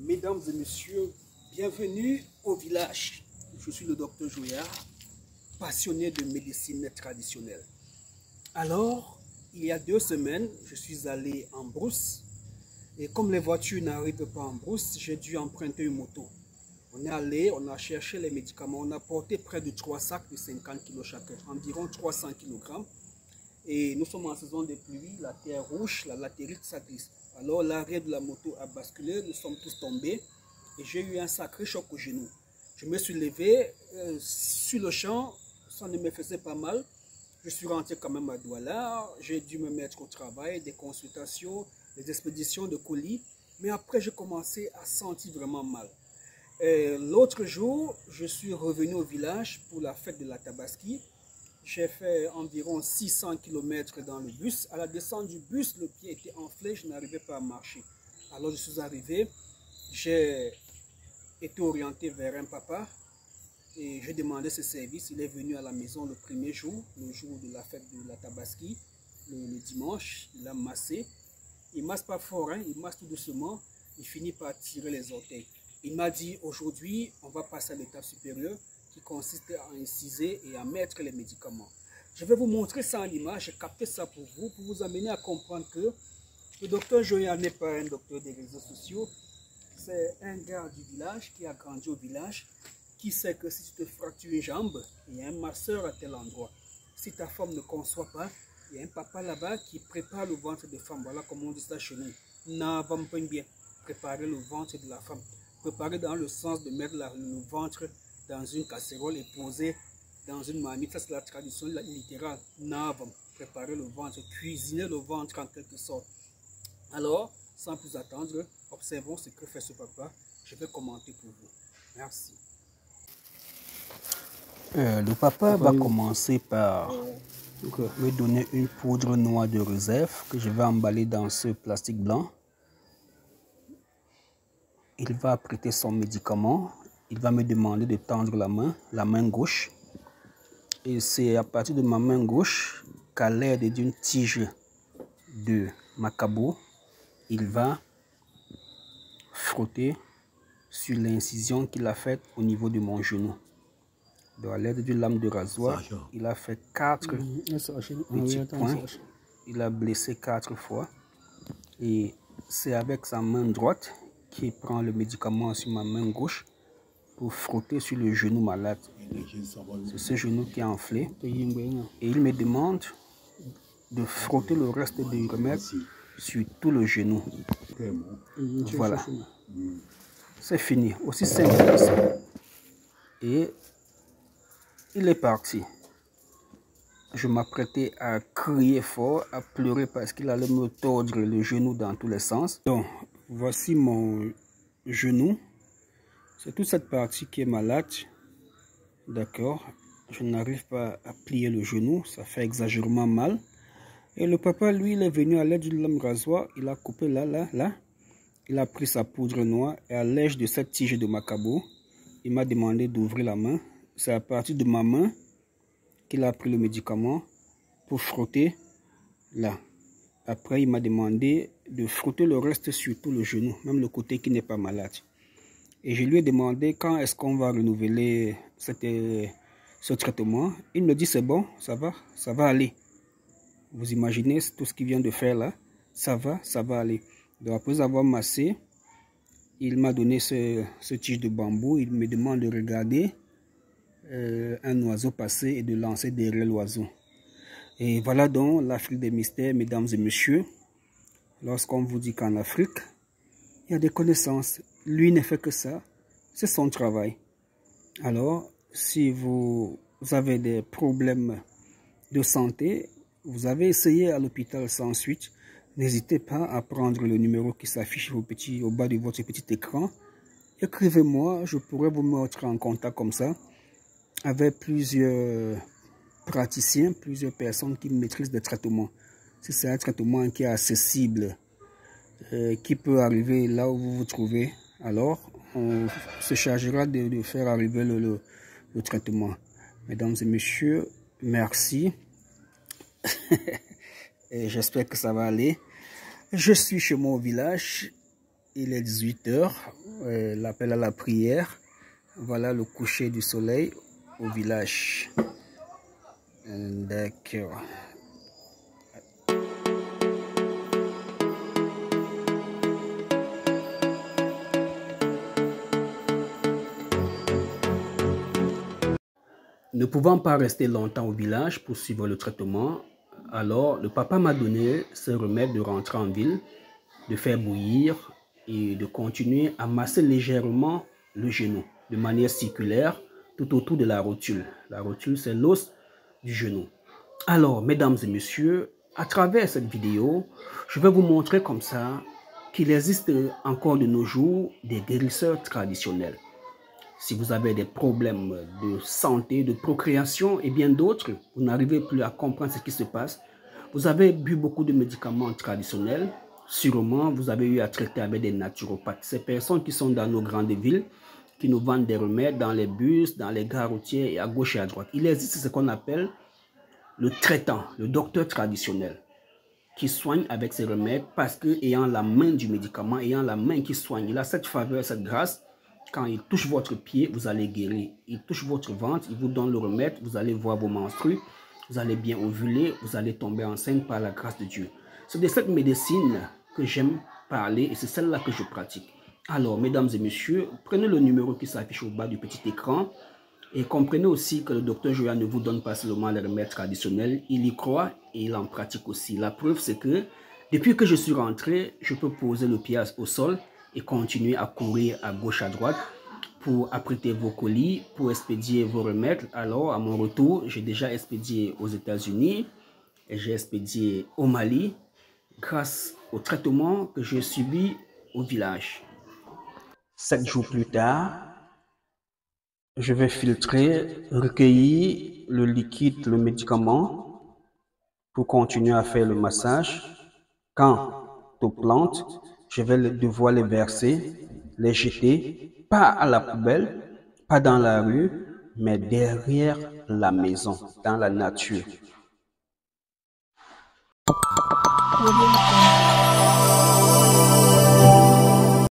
Mesdames et messieurs, bienvenue au village. Je suis le docteur Joyard, passionné de médecine traditionnelle. Alors, il y a 2 semaines, je suis allé en brousse. Et comme les voitures n'arrivent pas en brousse, j'ai dû emprunter une moto. On est allé, on a cherché les médicaments, on a porté près de 3 sacs de 50 kg chacun, environ 300 kg. Et nous sommes en saison de pluie, la terre rouge, la latérite, ça glisse. Alors l'arrêt de la moto a basculé, nous sommes tous tombés et j'ai eu un sacré choc au genou. Je me suis levé, sur le champ, ça ne me faisait pas mal. Je suis rentré quand même à Douala, j'ai dû me mettre au travail, des consultations, des expéditions de colis. Mais après, j'ai commencé à sentir vraiment mal. L'autre jour, je suis revenu au village pour la fête de la Tabaski. J'ai fait environ 600 km dans le bus. À la descente du bus, le pied était enflé, je n'arrivais pas à marcher. Alors je suis arrivé, j'ai été orienté vers un papa et j'ai demandé ce service. Il est venu à la maison le premier jour, le jour de la fête de la Tabaski, le dimanche. Il a massé. Il ne masse pas fort, hein, il masse tout doucement. Il finit par tirer les orteils. Il m'a dit aujourd'hui, on va passer à l'étape supérieure, qui consiste à inciser et à mettre les médicaments. Je vais vous montrer ça en image, j'ai capté ça pour vous amener à comprendre que le docteur Joyard n'est pas un docteur des réseaux sociaux, c'est un gars du village qui a grandi au village, qui sait que si tu te fractures une jambe, il y a un masseur à tel endroit. Si ta femme ne conçoit pas, il y a un papa là-bas qui prépare le ventre de femme, voilà comment on dit ça chez nous. N'avons pas bien préparer le ventre de la femme, préparer dans le sens de mettre le ventre dans une casserole et poser dans une marmite. Ça, c'est la tradition littérale. Navam, préparer le ventre, cuisiner le ventre en quelque sorte. Alors, sans plus attendre, observons ce que fait ce papa. Je vais commenter pour vous. Merci. Le papa va commencer par me donner une poudre noire de réserve que je vais emballer dans ce plastique blanc. Il va apprêter son médicament. Il va me demander de tendre la main gauche. Et c'est à partir de ma main gauche qu'à l'aide d'une tige de macabo, il va frotter sur l'incision qu'il a faite au niveau de mon genou. Donc à l'aide d'une lame de rasoir, il a fait 4 petits points. Il a blessé 4 fois. Et c'est avec sa main droite qu'il prend le médicament sur ma main gauche pour frotter sur le genou malade. C'est ce genou qui est enflé. Et il me demande de frotter le reste du remède sur tout le genou. Voilà. C'est fini. Aussi simple que ça. Et il est parti. Je m'apprêtais à crier fort, à pleurer parce qu'il allait me tordre le genou dans tous les sens. Donc, voici mon genou. C'est toute cette partie qui est malade. D'accord. Je n'arrive pas à plier le genou. Ça fait exagérément mal. Et le papa, lui, il est venu à l'aide d'une lame rasoir. Il a coupé là. Il a pris sa poudre noire. Et à l'aide de cette tige de macabo, il m'a demandé d'ouvrir la main. C'est à partir de ma main qu'il a pris le médicament pour frotter là. Après, il m'a demandé de frotter le reste sur tout le genou, même le côté qui n'est pas malade. Et je lui ai demandé quand est-ce qu'on va renouveler ce traitement. Il me dit c'est bon, ça va aller. Vous imaginez tout ce qu'il vient de faire là, ça va aller. Donc après avoir massé, il m'a donné ce tige de bambou. Il me demande de regarder un oiseau passer et de lancer derrière l'oiseau. Et voilà donc l'Afrique des mystères, mesdames et messieurs. Lorsqu'on vous dit qu'en Afrique, il y a des connaissances. Lui ne fait que ça. C'est son travail. Alors, si vous avez des problèmes de santé, vous avez essayé à l'hôpital sans suite, n'hésitez pas à prendre le numéro qui s'affiche au bas de votre petit écran. Écrivez-moi, je pourrais vous mettre en contact comme ça avec plusieurs praticiens, plusieurs personnes qui maîtrisent des traitements. Si c'est un traitement qui est accessible, qui peut arriver là où vous vous trouvez, alors on se chargera de faire arriver le traitement. Mesdames et messieurs, merci. Et j'espère que ça va aller. Je suis chez moi au village. Il est 18 h, l'appel à la prière. Voilà le coucher du soleil au village. D'accord. Ne pouvant pas rester longtemps au village pour suivre le traitement, alors le papa m'a donné ce remède de rentrer en ville, de faire bouillir et de continuer à masser légèrement le genou de manière circulaire tout autour de la rotule. La rotule, c'est l'os du genou. Alors, mesdames et messieurs, à travers cette vidéo, je vais vous montrer comme ça qu'il existe encore de nos jours des guérisseurs traditionnels. Si vous avez des problèmes de santé, de procréation et bien d'autres, vous n'arrivez plus à comprendre ce qui se passe. Vous avez bu beaucoup de médicaments traditionnels. Sûrement, vous avez eu à traiter avec des naturopathes. Ces personnes qui sont dans nos grandes villes, qui nous vendent des remèdes dans les bus, dans les gares routières et à gauche et à droite. Il existe ce qu'on appelle le traitant, le docteur traditionnel, qui soigne avec ses remèdes parce que, ayant la main du médicament, ayant la main qui soigne, il a cette faveur, cette grâce. Quand il touche votre pied, vous allez guérir. Il touche votre ventre, il vous donne le remède, vous allez voir vos menstrues, vous allez bien ovuler, vous allez tomber enceinte par la grâce de Dieu. C'est de cette médecine que j'aime parler et c'est celle-là que je pratique. Alors, mesdames et messieurs, prenez le numéro qui s'affiche au bas du petit écran et comprenez aussi que le docteur Joanne ne vous donne pas seulement les remèdes traditionnels, il y croit et il en pratique aussi. La preuve, c'est que depuis que je suis rentré, je peux poser le pied au sol et continuer à courir à gauche, à droite pour apprêter vos colis, pour expédier vos remèdes. Alors, à mon retour, j'ai déjà expédié aux États-Unis et j'ai expédié au Mali grâce au traitement que j'ai subi au village. 7 jours plus tard, je vais filtrer, recueillir le liquide, le médicament pour continuer à faire le massage. Quant aux plantes, je vais devoir les verser, les jeter, pas à la poubelle, pas dans la rue, mais derrière la maison, dans la nature.